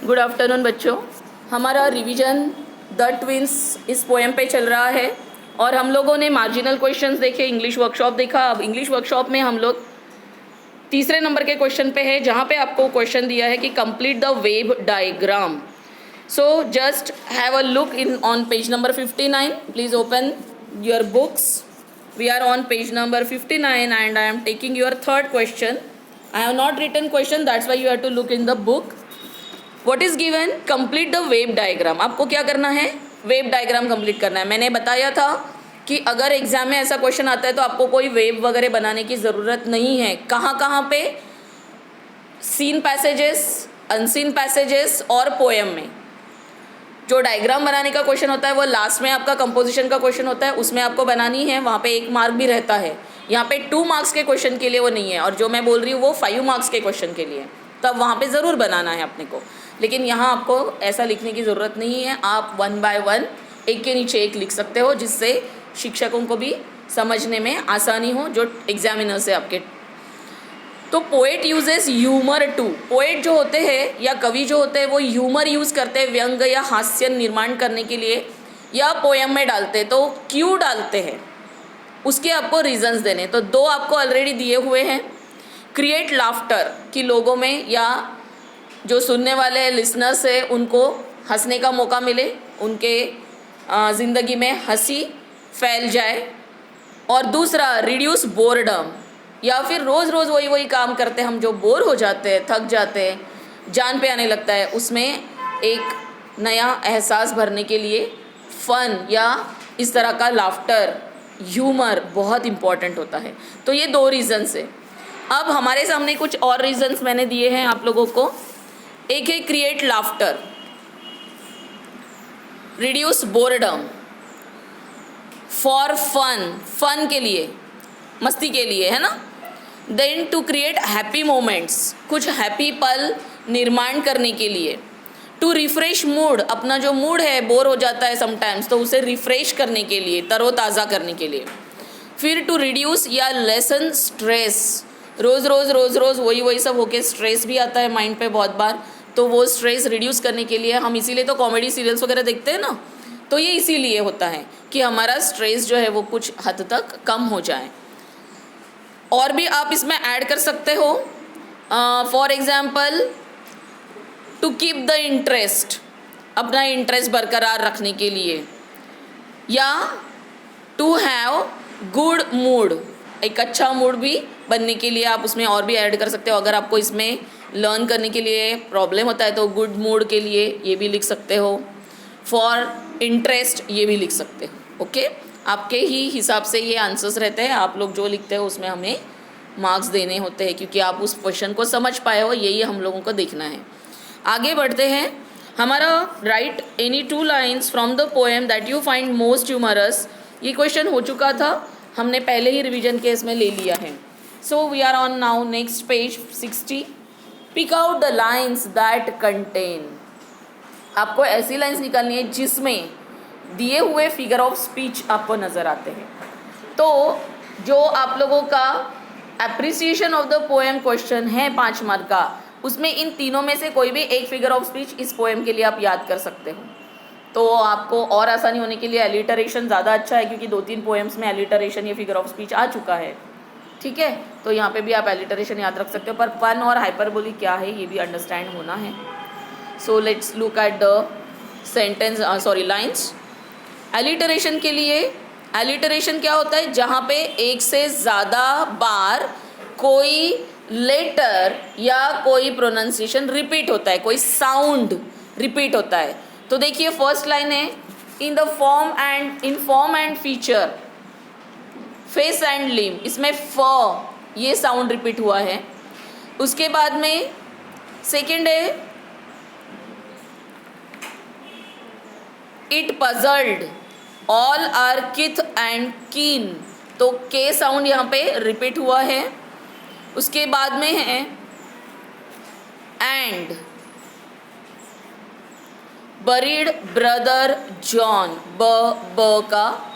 Good afternoon बच्चों। हमारा revision the twins इस पोएम पे चल रहा है और हम लोगों ने मार्जिनल क्वेश्चंस देखे, इंग्लिश वर्कशॉप देखा। अब इंग्लिश वर्कशॉप में हम लोग तीसरे नंबर के क्वेश्चन पे है, जहाँ पे आपको क्वेश्चन दिया है कि complete the wave diagram. So just have a look in on page number 59. Please open your books. We are on page number 59 and I am taking your third question. I have not written question, that's why you have to look in the book. What is given? Complete the wave diagram. आपको क्या करना है? Wave diagram complete करना है। मैंने बताया था कि अगर एग्जाम में ऐसा क्वेश्चन आता है तो आपको कोई वेव वगैरह बनाने की ज़रूरत नहीं है। कहाँ कहाँ पे? सीन पैसेजेस, अनसीन पैसेजेस और पोएम में। जो डायग्राम बनाने का क्वेश्चन होता है वो लास्ट में आपका कंपोजिशन का क्वेश्चन होता है, उसमें आपको बनानी है, वहाँ पे 1 मार्क भी रहता है। यहाँ पे 2 मार्क्स के क्वेश्चन के लिए वो नहीं है, और जो मैं बोल रही हूँ वो 5 मार्क्स के क्वेश्चन के लिए, तब वहाँ पे ज़रूर बनाना है अपने को। लेकिन यहाँ आपको ऐसा लिखने की ज़रूरत नहीं है, आप 1 बाय 1 एक के नीचे एक लिख सकते हो, जिससे शिक्षकों को भी समझने में आसानी हो, जो एग्जामिनर्स है आपके। तो poet uses humour too. Poet जो होते हैं या कवि जो होते हैं वो ह्यूमर यूज़ करते हैं, व्यंग या हास्य निर्माण करने के लिए, या पोएम में डालते हैं। तो क्यों डालते हैं उसके आपको रीजंस देने। तो 2 आपको ऑलरेडी दिए हुए हैं। क्रिएट लाफ्टर, कि लोगों में या जो सुनने वाले लिसनर्स है उनको हंसने का मौका मिले, उनके ज़िंदगी में हंसी फैल जाए। और दूसरा रिड्यूस बोर्डम, या फिर रोज़ रोज़ वही काम करते हम, जो बोर हो जाते हैं, थक जाते हैं, जान पे आने लगता है, उसमें एक नया एहसास भरने के लिए फ़न या इस तरह का लाफ्टर, ह्यूमर बहुत इम्पॉर्टेंट होता है। तो ये 2 रीज़न्स है। अब हमारे सामने कुछ और रीज़न्स मैंने दिए हैं आप लोगों को। एक है create laughter, reduce boredom, for fun के लिए, मस्ती के लिए, है ना। Then to create happy moments, कुछ हैप्पी पल निर्माण करने के लिए। टू रिफ्रेश मूड, अपना जो मूड है बोर हो जाता है समटाइम्स, तो उसे रिफ्रेश करने के लिए, तरोताज़ा करने के लिए। फिर टू रिड्यूस या लेसन स्ट्रेस, रोज़ रोज़ वही सब होके स्ट्रेस भी आता है माइंड पे बहुत बार, तो वो स्ट्रेस रिड्यूस करने के लिए हम इसीलिए तो कॉमेडी सीरियल्स वगैरह देखते हैं ना, तो ये इसीलिए होता है कि हमारा स्ट्रेस जो है वो कुछ हद तक कम हो जाए। और भी आप इसमें ऐड कर सकते हो, for example to keep the interest, अपना इंटरेस्ट बरकरार रखने के लिए, या टू हैव गुड मूड, एक अच्छा मूड भी बनने के लिए आप उसमें और भी ऐड कर सकते हो। अगर आपको इसमें लर्न करने के लिए प्रॉब्लम होता है तो गुड मूड के लिए ये भी लिख सकते हो, फॉर इंटरेस्ट ये भी लिख सकते हो। ओके, आपके ही हिसाब से ये आंसर्स रहते हैं, आप लोग जो लिखते हो उसमें हमें मार्क्स देने होते हैं, क्योंकि आप उस क्वेश्चन को समझ पाए हो, यही हम लोगों को देखना है। आगे बढ़ते हैं। हमारा write any 2 lines from the poem that you find most humorous, ये क्वेश्चन हो चुका था, हमने पहले ही रिवीजन के इसमें ले लिया है। So we are on now next page 60. Pick out the lines that contain, आपको ऐसी लाइन्स निकालनी है जिसमें दिए हुए फिगर ऑफ स्पीच आपको नज़र आते हैं। तो जो आप लोगों का appreciation of the poem question है 5 मार्क का, उसमें इन तीनों में से कोई भी एक फिगर ऑफ स्पीच इस पोएम के लिए आप याद कर सकते हो। तो आपको और आसानी होने के लिए एलिटरेशन ज़्यादा अच्छा है, क्योंकि 2-3 पोएम्स में एलिटरेशन या फिगर ऑफ स्पीच आ चुका है। ठीक है, तो यहाँ पे भी आप एलिटरेशन याद रख सकते हो, पर पन और हाइपरबोली क्या है ये भी अंडरस्टैंड होना है। So let's look at the sentence, lines. Alliteration के लिए, एलिटरेशन क्या होता है? जहाँ पे एक से ज़्यादा बार कोई लेटर या कोई प्रोनाउंसिएशन रिपीट होता है, कोई साउंड रिपीट होता है। तो देखिए फर्स्ट लाइन है, in the form and feature, face and limb, इसमें फ ये साउंड रिपीट हुआ है। उसके बाद में सेकेंड है it puzzled all our kith and kin, तो के साउंड यहाँ पे रिपीट हुआ है। उसके बाद में है एंड बरीड ब्रदर जॉन, ब का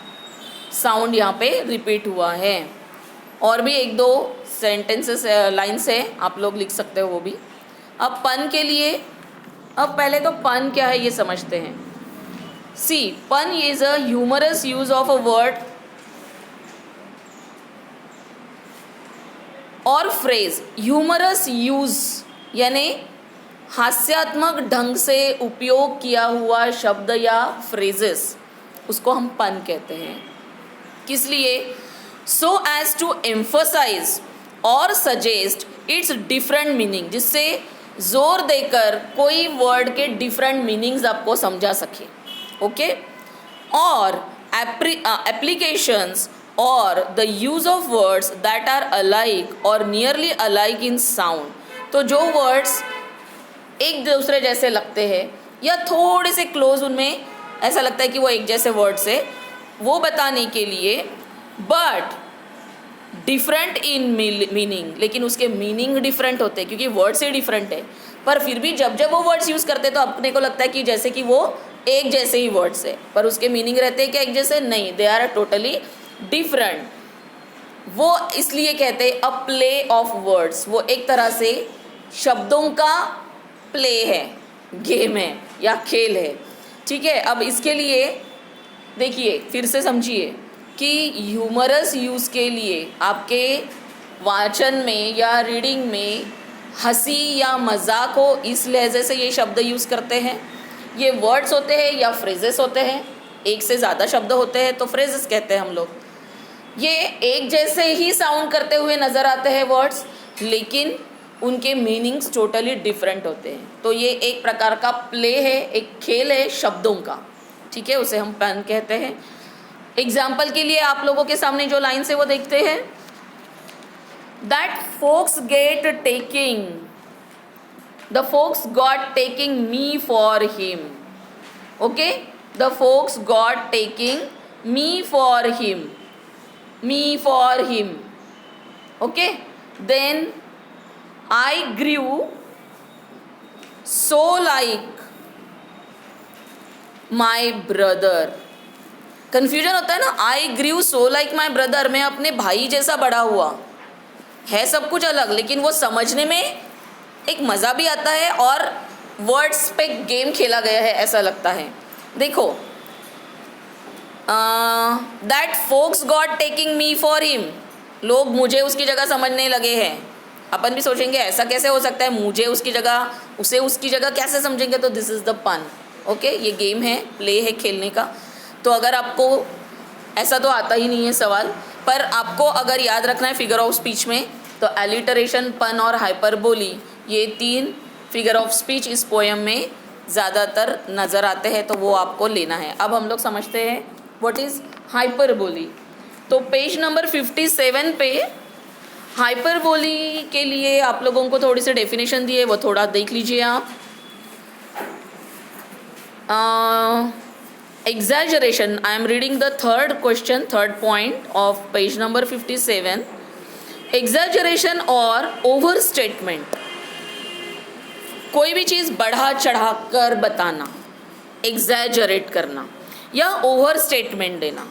साउंड यहाँ पे रिपीट हुआ है। और भी 1-2 सेंटेंसेस लाइन्स है, आप लोग लिख सकते हो वो भी। अब पन के लिए अब पहले तो पन क्या है ये समझते हैं. See, pun is a humorous use of a word or phrase. Humorous use यानी हास्यात्मक ढंग से उपयोग किया हुआ शब्द या फ्रेजेस, उसको हम पन कहते हैं. किस लिए? सो एज टू एम्फसाइज और सजेस्ट इट्स डिफरेंट मीनिंग, जिससे जोर देकर कोई वर्ड के डिफरेंट मीनिंग्स आपको समझा सके. Okay. Or applications or the use of words that are alike or nearly alike in sound. तो जो वर्ड्स एक दूसरे जैसे लगते हैं या थोड़े से क्लोज, उनमें ऐसा लगता है कि वो एक जैसे वर्ड्स है, वो बताने के लिए, बट डिफरेंट इन मीनिंग, लेकिन उसके मीनिंग डिफरेंट होते हैं क्योंकि वर्ड से डिफरेंट है. पर फिर भी जब जब वो वर्ड्स यूज़ करते हैं तो अपने को लगता है कि जैसे कि वो एक जैसे ही वर्ड्स है, पर उसके मीनिंग रहते हैं क्या एक जैसे? नहीं, दे आर टोटली डिफरेंट. वो इसलिए कहते हैं अ प्ले ऑफ वर्ड्स. वो एक तरह से शब्दों का प्ले है, गेम है या खेल है. ठीक है. अब इसके लिए देखिए, फिर से समझिए कि ह्यूमरस यूज़ के लिए आपके वाचन में या रीडिंग में हंसी या मजाक हो, इस लहजे से ये शब्द यूज़ करते हैं. ये वर्ड्स होते हैं या फ्रेजेस होते हैं. एक से ज़्यादा शब्द होते हैं तो फ्रेजेस कहते हैं हम लोग. ये एक जैसे ही साउंड करते हुए नज़र आते हैं वर्ड्स, लेकिन उनके मीनिंग्स टोटली डिफरेंट होते हैं. तो ये एक प्रकार का प्ले है, एक खेल है शब्दों का. ठीक है, उसे हम पन कहते हैं. एग्जाम्पल के लिए आप लोगों के सामने जो लाइन है वो देखते हैं. That folks get taking, the folks got taking me for him. Okay, the folks got taking me for him, me for him. Okay, then I grew so like my brother. Confusion होता है ना. I grew so like my brother, मैं अपने भाई जैसा बड़ा हुआ. है सब कुछ अलग, लेकिन वो समझने में एक मज़ा भी आता है और वर्ड्स पे गेम खेला गया है ऐसा लगता है. देखो, that folks got taking me for him, लोग मुझे उसकी जगह समझने लगे हैं. अपन भी सोचेंगे ऐसा कैसे हो सकता है, मुझे उसकी जगह, उसे उसकी जगह कैसे समझेंगे. तो दिस इज़ द पन. ओके, ये गेम है, प्ले है खेलने का. तो अगर आपको ऐसा तो आता ही नहीं है सवाल, पर आपको अगर याद रखना है फिगर ऑफ स्पीच में, तो एलिटरेशन, पन और हाइपरबोली, ये 3 फिगर ऑफ स्पीच इस पोएम में ज़्यादातर नज़र आते हैं, तो वो आपको लेना है. अब हम लोग समझते हैं व्हाट इज़ हाइपरबोली. तो पेज नंबर 57 पे हाइपरबोली के लिए आप लोगों को थोड़ी सी डेफिनेशन दी है, वो थोड़ा देख लीजिए आप. Exaggeration, I am reading the third question, third point of page number 57. Exaggeration और ओवर स्टेटमेंट, कोई भी चीज़ बढ़ा चढ़ा कर बताना, एग्जैजरेट करना या ओवर स्टेटमेंट देना.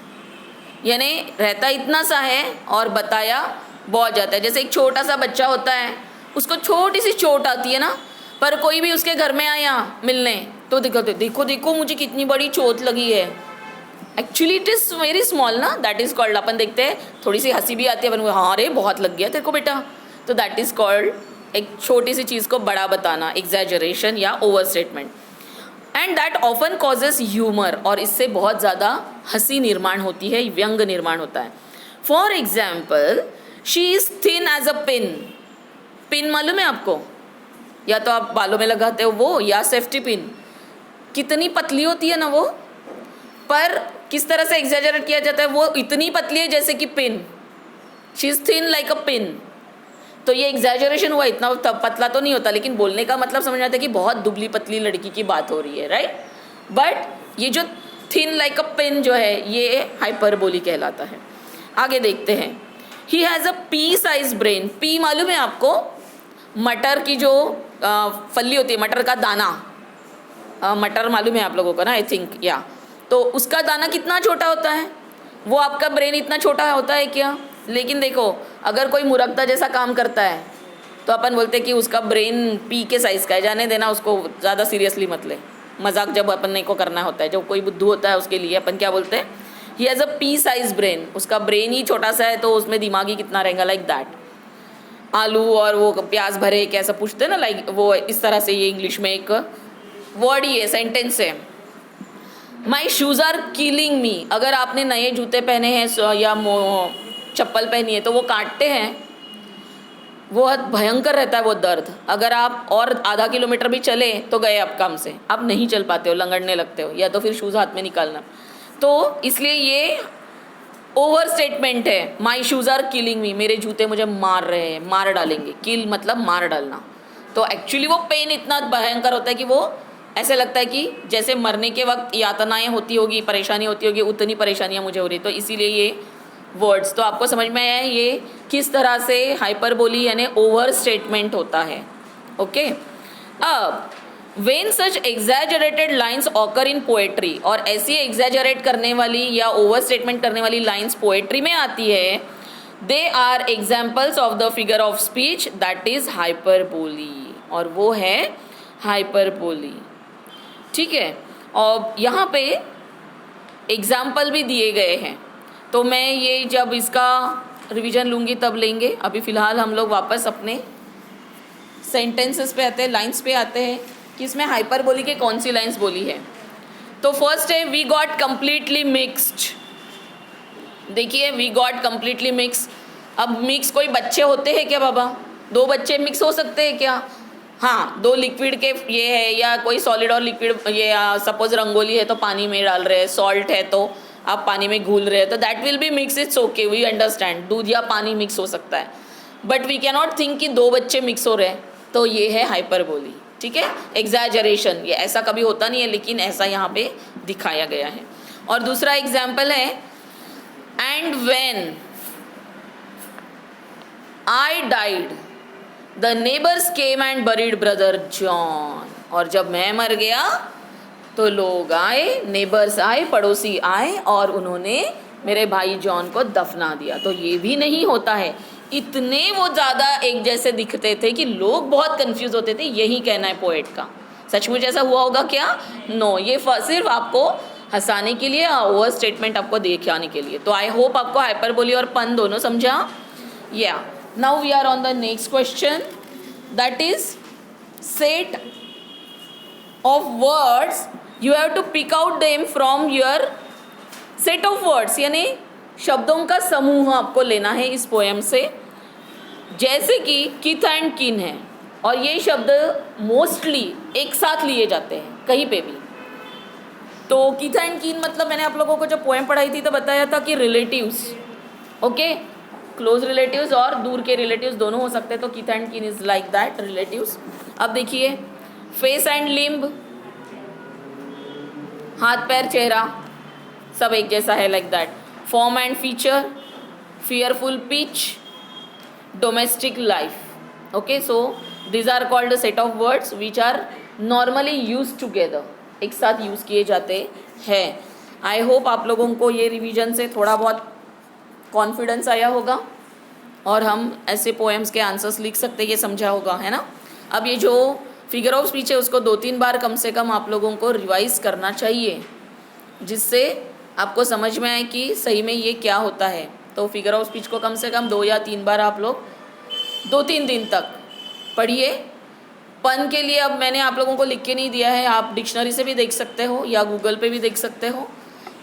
यानी रहता इतना सा है और बताया बहुत जाता है. जैसे एक छोटा सा बच्चा होता है, उसको छोटी सी चोट आती है ना, पर कोई भी उसके घर में आया मिलने तो दिखाते, देखो देखो मुझे कितनी बड़ी चोट लगी है. Actually it is very small ना, दैट इज़ कॉल्ड, अपन देखते हैं थोड़ी सी हंसी भी आती है अपन को, हाँ अरे बहुत लग गया तेरे को बेटा, तो दैट इज़ कॉल्ड एक छोटी सी चीज़ को बड़ा बताना, एग्जैजरेशन या over statement. And that often causes humour, और इससे बहुत ज़्यादा हंसी निर्माण होती है, व्यंग निर्माण होता है. For example, she is thin as a pin. Pin मालूम है आपको, या तो आप बालों में लगाते हो वो, या सेफ्टी पिन. कितनी पतली होती है ना वो, पर किस तरह से एग्जैजरेट किया जाता है, वो इतनी पतली है जैसे कि pin. She is thin like a pin. तो ये एग्जैजरेशन हुआ, इतना पतला तो नहीं होता, लेकिन बोलने का मतलब समझ आता है कि बहुत दुबली पतली लड़की की बात हो रही है, राइट. बट ये जो थिन लाइक अ पिन जो है, ये हाइपरबोली कहलाता है. आगे देखते हैं. He has a P size brain. P मालूम है आपको, मटर की जो फली होती है, मटर का दाना, मटर मालूम है आप लोगों को ना, आई थिंक, या तो उसका दाना कितना छोटा होता है, वो आपका ब्रेन इतना छोटा होता है क्या. लेकिन देखो, अगर कोई मुरक्ता जैसा काम करता है तो अपन बोलते हैं कि उसका ब्रेन पी के साइज़ का है, जाने देना उसको, ज़्यादा सीरियसली मत ले। मजाक जब अपन को करना होता है, जब कोई बुद्धू होता है उसके लिए अपन क्या बोलते हैं, he has a P size brain, उसका ब्रेन ही छोटा सा है तो उसमें दिमाग ही कितना रहेगा, लाइक दैट। आलू और वो प्याज भरे कैसा पूछते हैं ना, लाइक वो इस तरह से ये इंग्लिश में एक वर्ड ही है, सेंटेंस है। My shoes are killing me, अगर आपने नए जूते पहने हैं या चप्पल पहनी है तो वो काटते हैं, वो बहुत भयंकर रहता है वो दर्द। अगर आप और आधा किलोमीटर भी चले तो गए आप काम से, आप नहीं चल पाते हो, लंगड़ने लगते हो, या तो फिर शूज़ हाथ में निकालना। तो इसलिए ये ओवर स्टेटमेंट है, my shoes are killing me, मेरे जूते मुझे मार रहे हैं, मार डालेंगे। किल मतलब मार डालना। तो एक्चुअली वो पेन इतना भयंकर होता है कि वो ऐसे लगता है कि जैसे मरने के वक्त यातनाएं होती होगी, परेशानी होती होगी, उतनी परेशानियां मुझे हो रही। तो इसीलिए ये वर्ड्स तो आपको समझ में आया है ये किस तरह से हाइपरबोली यानी ओवर स्टेटमेंट होता है। ओके, अब when such exaggerated lines occur in poetry, और ऐसी एग्जैजरेट करने वाली या ओवर स्टेटमेंट करने वाली लाइन्स पोएट्री में आती है, they are examples of the figure of speech that is hyperbole, और वो है हाइपरबोली। ठीक है, और यहाँ पे एग्जाम्पल भी दिए गए हैं, तो मैं ये जब इसका रिवीजन लूँगी तब लेंगे। अभी फ़िलहाल हम लोग वापस अपने सेंटेंसेस पे आते हैं, लाइन्स पे आते हैं कि इसमें हाइपरबोली के कौन सी लाइन्स बोली है। तो फर्स्ट है वी गॉट कम्प्लीटली मिक्स्ड। देखिए वी गॉट कम्प्लीटली मिक्स, अब मिक्स कोई बच्चे होते हैं क्या बाबा? दो बच्चे मिक्स हो सकते हैं क्या? हाँ, दो लिक्विड के ये है, या कोई सॉलिड और लिक्विड, ये सपोज रंगोली है तो पानी में डाल रहे हैं, सॉल्ट है तो आप पानी में घुल रहे हैं, तो that will be mix, it's okay, we understand, दूध या पानी मिक्स हो सकता है, but we can not think कि दो बच्चे मिक्स हो रहे हैं, तो ये है हाइपरबोली। ठीक है, एग्जैजरेशन, ये ऐसा कभी होता नहीं है लेकिन ऐसा यहाँ पे दिखाया गया है। और दूसरा एग्जाम्पल है and when I died the neighbours came and buried brother John, और जब मैं मर गया तो लोग आए, नेबर्स आए, पड़ोसी आए और उन्होंने मेरे भाई जॉन को दफना दिया। तो ये भी नहीं होता है, इतने वो ज़्यादा एक जैसे दिखते थे कि लोग बहुत कंफ्यूज होते थे। यही कहना है पोएट का। सचमुच ऐसा हुआ होगा क्या? नो, ये सिर्फ आपको हंसाने के लिए, ओवर स्टेटमेंट आपको दिखाने के लिए। तो आई होप आपको हाइपरबोली और पन दोनों समझा। या now we are on the next question, that is set of words, you have to pick out them from your set of words, यानी शब्दों का समूह आपको लेना है इस पोएम से। जैसे कि किथ एंड किन है, और ये शब्द मोस्टली एक साथ लिए जाते हैं कहीं पे भी। तो किथ एंड किन मतलब मैंने आप लोगों को जब पोएम पढ़ाई थी तो बताया था कि रिलेटिव्स, ओके, क्लोज रिलेटिव्स और दूर के रिलेटिव्स दोनों हो सकते हैं, तो किथ एंड किन इज लाइक दैट, रिलेटिव्स। अब देखिए फेस एंड लिम्ब, हाथ पैर चेहरा सब एक जैसा है, like that. Form and feature, fearful pitch, domestic life. Okay, so these are called a set of words which are normally used together, एक साथ यूज़ किए जाते हैं। आई होप आप लोगों को ये रिवीजन से थोड़ा बहुत कॉन्फिडेंस आया होगा और हम ऐसे पोएम्स के आंसर्स लिख सकते, ये समझा होगा, है ना। अब ये जो फिगर ऑफ स्पीच है उसको 2-3 बार कम से कम आप लोगों को रिवाइज करना चाहिए, जिससे आपको समझ में आए कि सही में ये क्या होता है। तो फिगर ऑफ स्पीच को कम से कम 2 या 3 बार आप लोग 2-3 दिन तक पढ़िए। पन के लिए अब मैंने आप लोगों को लिख के नहीं दिया है, आप डिक्शनरी से भी देख सकते हो या गूगल पे भी देख सकते हो।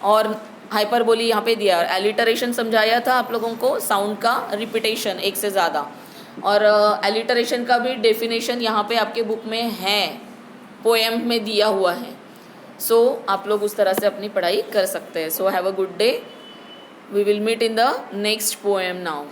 और हाइपरबोली यहाँ पे दिया, एलिटरेशन समझाया था आप लोगों को, साउंड का रिपीटेशन एक से ज़्यादा, और एलिटरेशन का भी डेफिनेशन यहाँ पे आपके बुक में है, पोएम में दिया हुआ है। सो आप लोग उस तरह से अपनी पढ़ाई कर सकते हैं। So have a good day, we will meet in the next poem now.